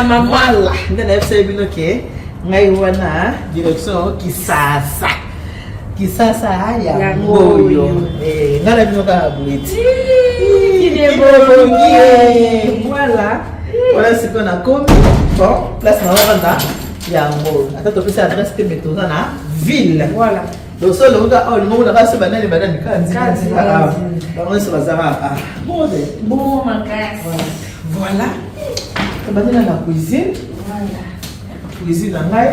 maman. Voilà. Ndana FC binoke. Ngai wana direction Kisasa. Kisasa ya ngoyo. Ngala binoka buleti. Voilà. Voilà ce qu'on a commis. Bon, place na wanda ya ngoyo. Ata topesa adresse te metoza na ville. Voilà. Donc ça le gars le monde là c'est banal kanzi. On se bazara. Bon ma casse. Voilà. Banana la cuisine. Voilà. Cuisine na ngai.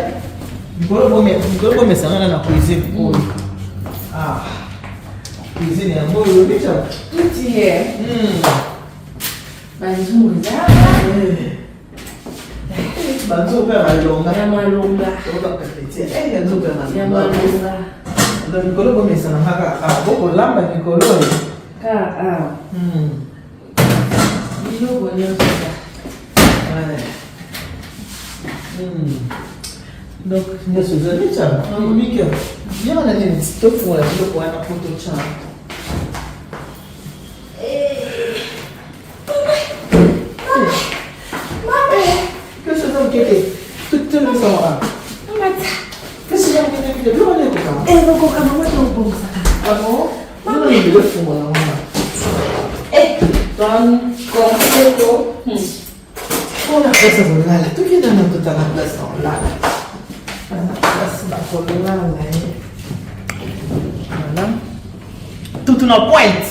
Ngolo mesana na cuisine. Ah. Cuisine ya ngoyo bicha. Tout y est. Bonjour. Banzo pe malonga. Ya malonga. Ya malonga. Donc Nicolo comme ça n'a pas beaucoup lamba Nicolo. Bisous bonheur ça. Ouais. Donc nous sommes amis ça. Mika. Viens on a une stop pour la vidéo pour un photo de ça. Que ce soit tout le temps. Qu'est-ce que j'ai envie de dire? Non, coca, maman, tu bon ça. Ah bon? Non, il le faut là. Don completo. On a fait ça là. Tout qui est dans notre place là. La place là. Voilà. Tout une pointe.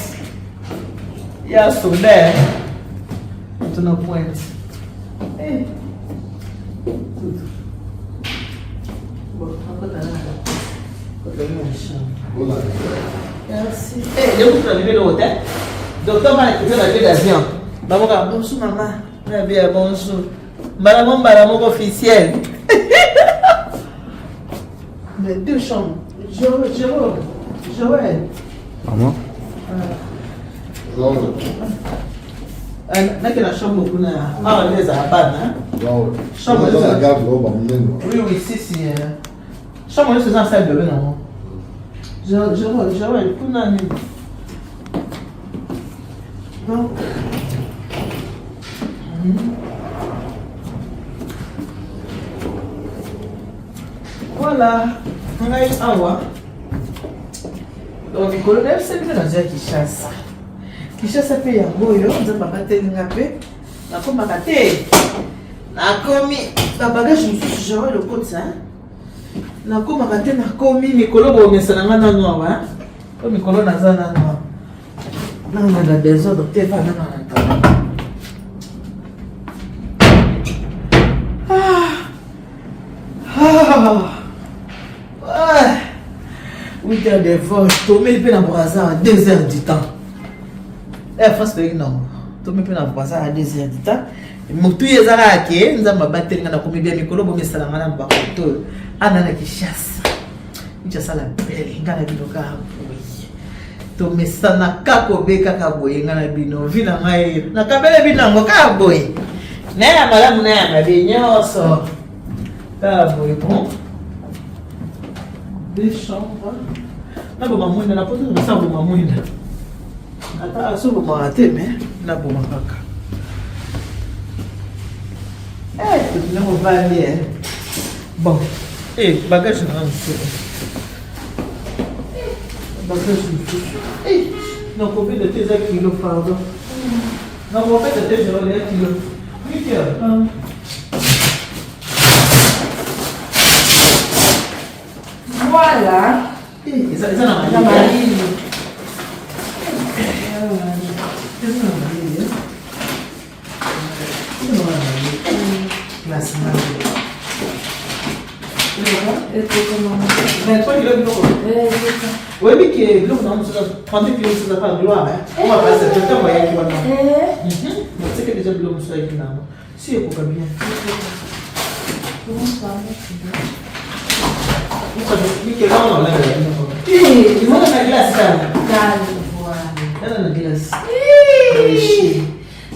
Il y a solaire. Tout une pointe. Bon, on va merci. Je vous arriver le hôtel. Docteur m'a écouté la vie d'avion. Maman, bonjour maman. Bien, bonjour. Madame officielle. Les deux chambres. Joël. Maman. La chambre pour nous. Ah, les abats, hein? Chambre de la garde, oui, si. Chambre de ce salle de bébé, non? Joël, pour nous. Donc, voilà. On a eu awa. Donc, le colonel, c'est bien dans Kinshasa. Kinshasa paye à Goyo, on a pas de ngapé. Na comme makate. Na komi, na bagage monsieur Joël le côté ça. Na comme makate na komi mikolo bo mesananga na noa. Ko mikolo na zana noa. Non, on a besoin de te faire oui, t'as des vols. Tomé le pénal à 2 heures du temps. France, non. Tomé le pénal à 2 heures du temps. Moutou Yazaraki, nous avons battu dans la comédie Nicolo, mais ça n'a pas de temps. Anna qui chasse. Il y a ça la belle, il y a la biloka. Tomé ça n'a qu'à cober, qu'à boyer, il y a la bino, vina maï, n'a qu'à belle bino, qu'à boyer. N'a madame, n'a ma bignon, ça. Qu'à boyer, bon. Des chambres. Na boma mwenda na poto na sabu boma mwenda. Ata aso boma ateme na boma kaka. Tu não vai ali. Bon. Bagage na nso. Bagage nso. Não combina de 3 kilos pardon. Não vou fazer de 3 kilos. Miquel. Voilà. Isso não é marido. Classe marido. Eu tô com uma. Mais toi, il a vu. Oui, mais qui est bleu, non, 30 kilos, c'est pas gloire. On va passer tout le temps, voyez, qui va nous. C'est que déjà bleu, c'est avec nous. Si, il faut bien. Comment ça Miquel, non, là, il manque la glace, là. Voilà. La glace.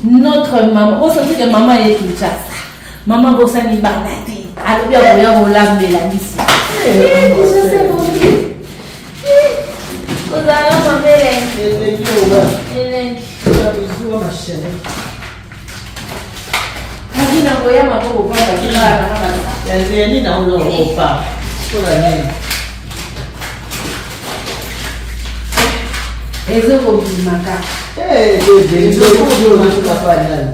Notre maman, on sait que maman est Kinshasa. Maman va s'en y barnater. Alors bien, on va la mission. Je sais mon Dieu. Vous allez m'en faire. Elle est ma chérie. nina ngoya mako kwa kila na ya nina ulo opa kwa nini ezo ko bimaka ndio tunafanya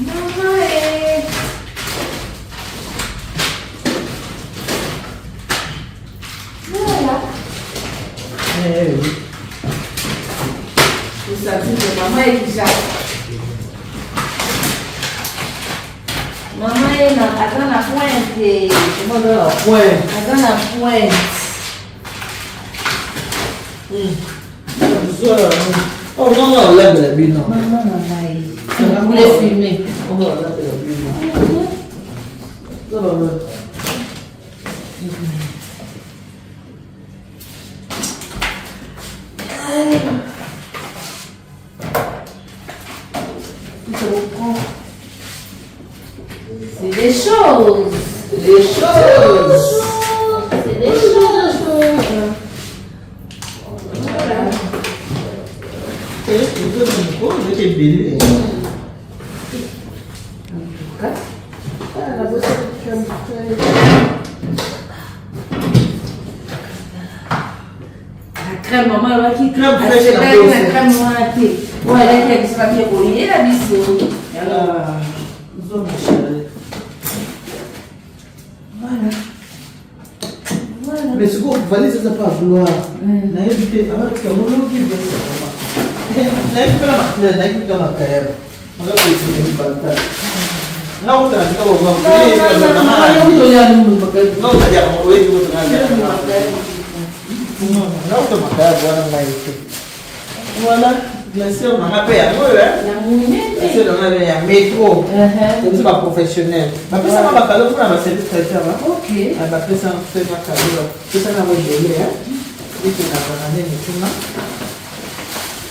mama Mama ena atana pointe. Mama pointe. Atana pointe. Oh non non là de la bine non. Maman maman. Vous voulez filmer? On va là de la bine. Non. C'est des choses. C'est des choses. C'est des choses. Voilà. Et vous avez quoi? Vous êtes belle. Crème maman là qui crème fraîche la crème noire ouais là qui est papier collé la bisou ah zone chérie voilà mais ce qu'on valise ça pas vouloir na éviter avant que on qui veut ça na éviter la carrière on va essayer de battre na outra na kwa kwa voilà, bien sûr, on a payé à nous, bien sûr, on a payé à métro, c'est pas professionnel. Mais ça, on va pas le faire, on va se traiteur. Ok. On va faire ça, on va faire ça. C'est ça, on va jouer, hein. Dès qu'on a pas d'année, mais tout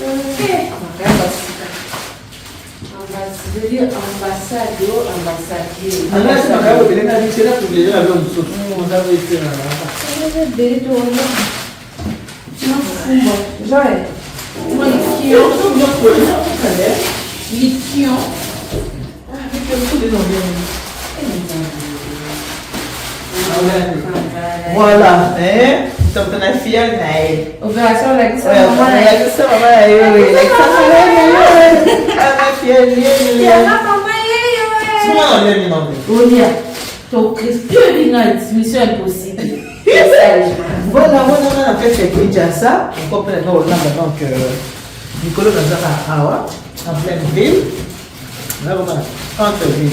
ok. Je veux dire ambassade, ambassadeur. alors, c'est pas grave, on a dit là pour les gens, on a été là. Joël. Lithium. Voilà, hein? Então, tu na fia, né? Opération là, qui ça Maman, maman là. que ça, maman, là, Olia, ton Christ, mission impossible. Voilà, on a fait déjà ça. On comprend donc Nicolas dans Awa, en pleine ville. Là, on a entre-ville.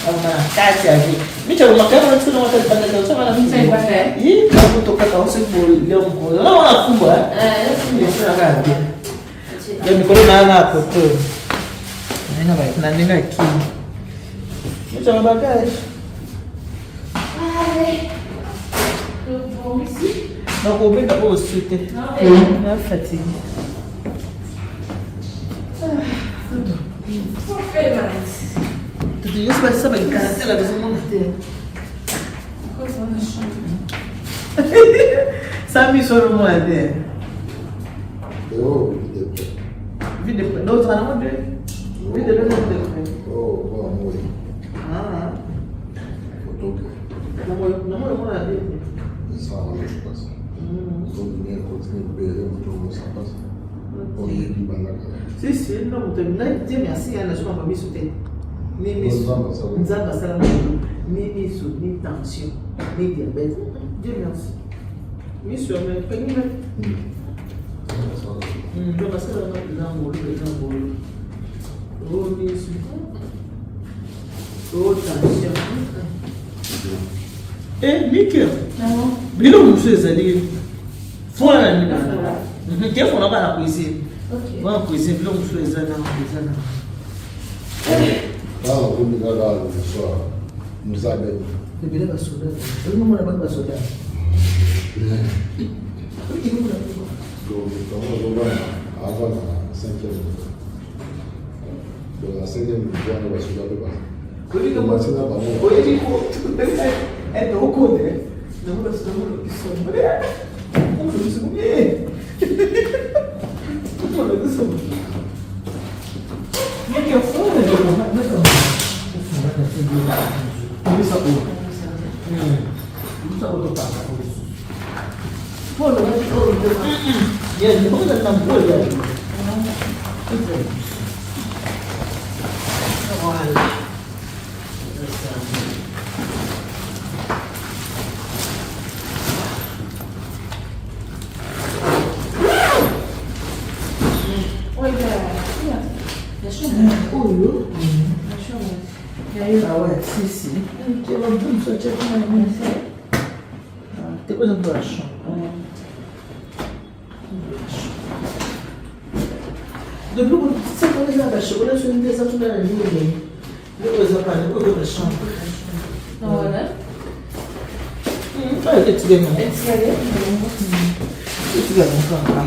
On a 4 villes. Mais tu as remarqué, on a tout le monde qui a fait. Oui, on a tout aussi pour Léon. Là, on a tout. Il y a Nicolas dans la côté. Il y a un bagage. Tu as un bagage. Donc, on peut d'abord sauter. On est fatigué. Tu dis, c'est ça, mais le caractère, la maison, ça mis sur le monde. Oh, Vite de près. L'autre, on a deux. Vite de l'autre, oh, bon, oui. ah. Donc, Non, a deux. ça va, je pense. Donc, il y a continué de payer, on ça passe. On y est plus bas là. Si, non, tu me dis merci, il y a un jour, on va me sauter. Ni tension, ni diabète. Dieu merci. Mais sur mes prénoms, je passe dans oh, tension. Eh, Mickey, il a allé. Faut la nuit. Qu'est-ce qu'on a pas la cuisine? On a cuisine, il a Ah, on est là, le soir. Nous avons. le billet va sauter. Le nom va sauter. Donc, on va avant la 5e. Donc, la 5e, on va se laver. On va se laver. É do Codé. Não, nós estamos no que somos. Como eu sou mulher? Como eu sou mulher? Voilà. Ah ouais, si. Tu vas me sortir comme un t'es quoi dans la chambre? Depuis que tu sais qu'on est dans la chambre, on a une des autres dans la journée. Le pas dans la chambre. Voilà. Ah, tu viens maintenant. Tu viens encore.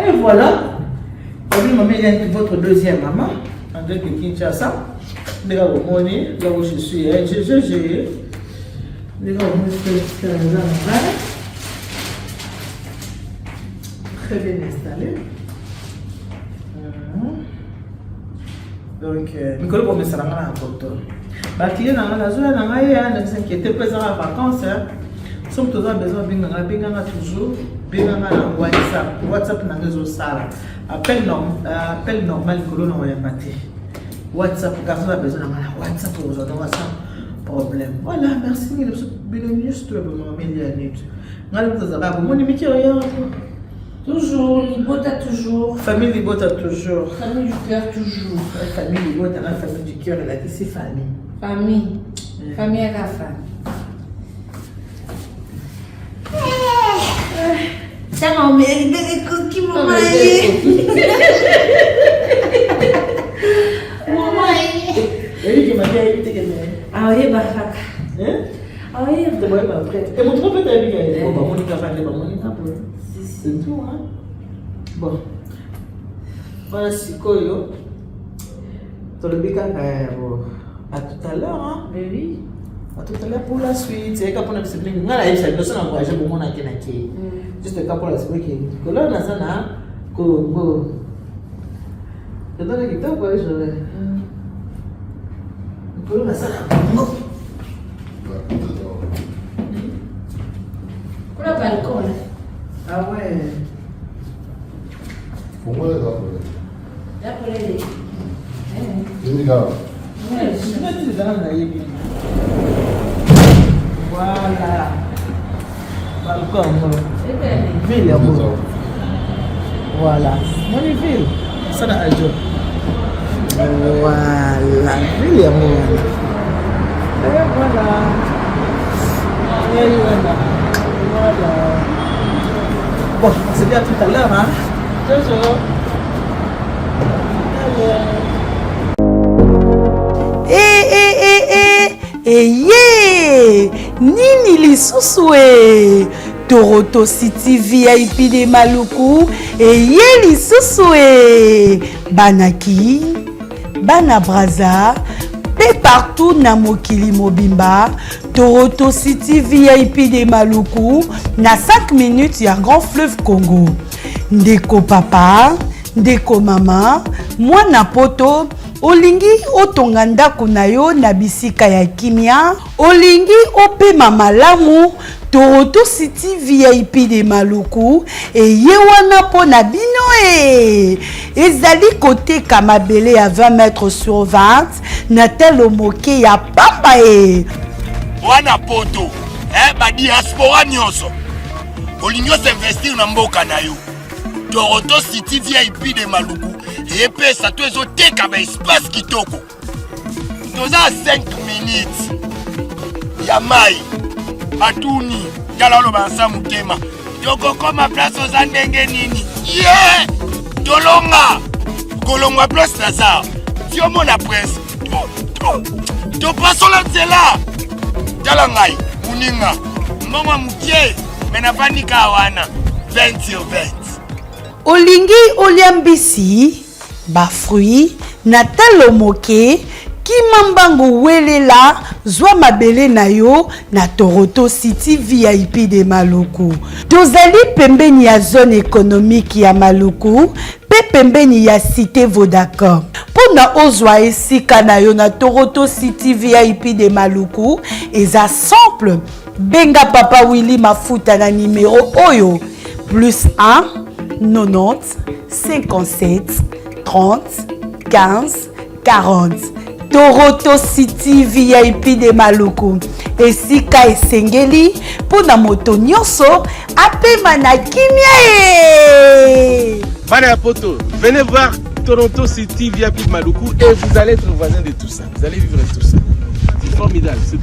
Et voilà. Maman, votre deuxième maman, André Kinshasa. Regarde au monde, là où je suis. Regarde au monde, très bien installé. Donc, Nicolas, pour me faire un photo. Les clients ne s'inquiétez pas, en vacances. Nous sommes toujours besoin de toujours. WhatsApp. WhatsApp n'a pas ça. Appel normal, Nicolas n'a pas de WhatsApp, garçon a besoin de WhatsApp pour vous avoir sans problème. Voilà, merci. Bienvenue sur le Toujours, Libota toujours. Famille Libota toujours. Famille du cœur toujours. Famille Libota, la famille du cœur, elle a dit c'est famille. Famille. Famille à la femme. Ça m'a mérité les cookies, maman. Elle qui m'a dit invité que ah oui, bah ça. Ah oui, bah après. Et mon trophée t'as vu qu'elle est Monica c'est tout hein. Bon. Voilà Sikoyo. Toi le bika à tout à l'heure hein. Oui. À tout à l'heure pour la suite. C'est quand on a fait on a essayé de se encourager pour mon akenaki. Juste quand pour la suite que là on a ça na Congo. Je donne la guitare pour aller jouer. Pour la salle Congo. Pour le balcon là. Ah ouais. Pour moi, les Là pour les. Voilà. Balcon. C'est Ville amour. Voilà. Moniville. Ça n'a pas de voilà. Ville amour. Et voilà. Et voilà. Voilà. Bon, on se dit à tout à l'heure, hein. Toujours. Nini lisusu Toronto City VIP de Maluku lisusu banaki bana Braza pe partout na mokili mobimba. Toronto City VIP de Maluku na 5 minutes ya Grand Fleuve Congo. Ndeko papa, ndeko mama, mwana poto olingi otonga ndako na yo na bisika ya kimia, olingi opema malamu. Toronto City VIP de Maluku ye wana po na bino ezali koteka mabele ya 20 mètres sur 20 na telo moke ya pamba wana poto ba diaspora nyonso olingi investir na mboka na yo. Toronto City VIP de Maluku epesa to ezoteka ba espace kitoko. Toza 5 minutes ya mai batuni tala lo bansa mutema toko koma place oza ndenge nini tolonga kolongwa place Lazare tio mona presse to pasola nzela tala ngai muninga mbongo mukie mena panika wana 20 sur 20. Olingi oliambisi ba fruit na talo moke Kimambango welela zwa mabele na yo na Toronto City VIP de Maluku. Tozali pembeni ya zone économique ya Maluku, pe pembeni ya cité Vodacom. Pona ozwa esika na yo na Toronto City VIP de Maluku, eza simple. Benga Papa Willy Mafuta na numéro oyo +1 90 57 30 15 40. Toronto City VIP de Maluku. Esika esengeli pona moto nyonso apema na kimia. Bana poto, venez voir Toronto City VIP de Maluku et vous allez être voisin de tout ça. Vous allez vivre tout ça. C'est formidable. C'est tout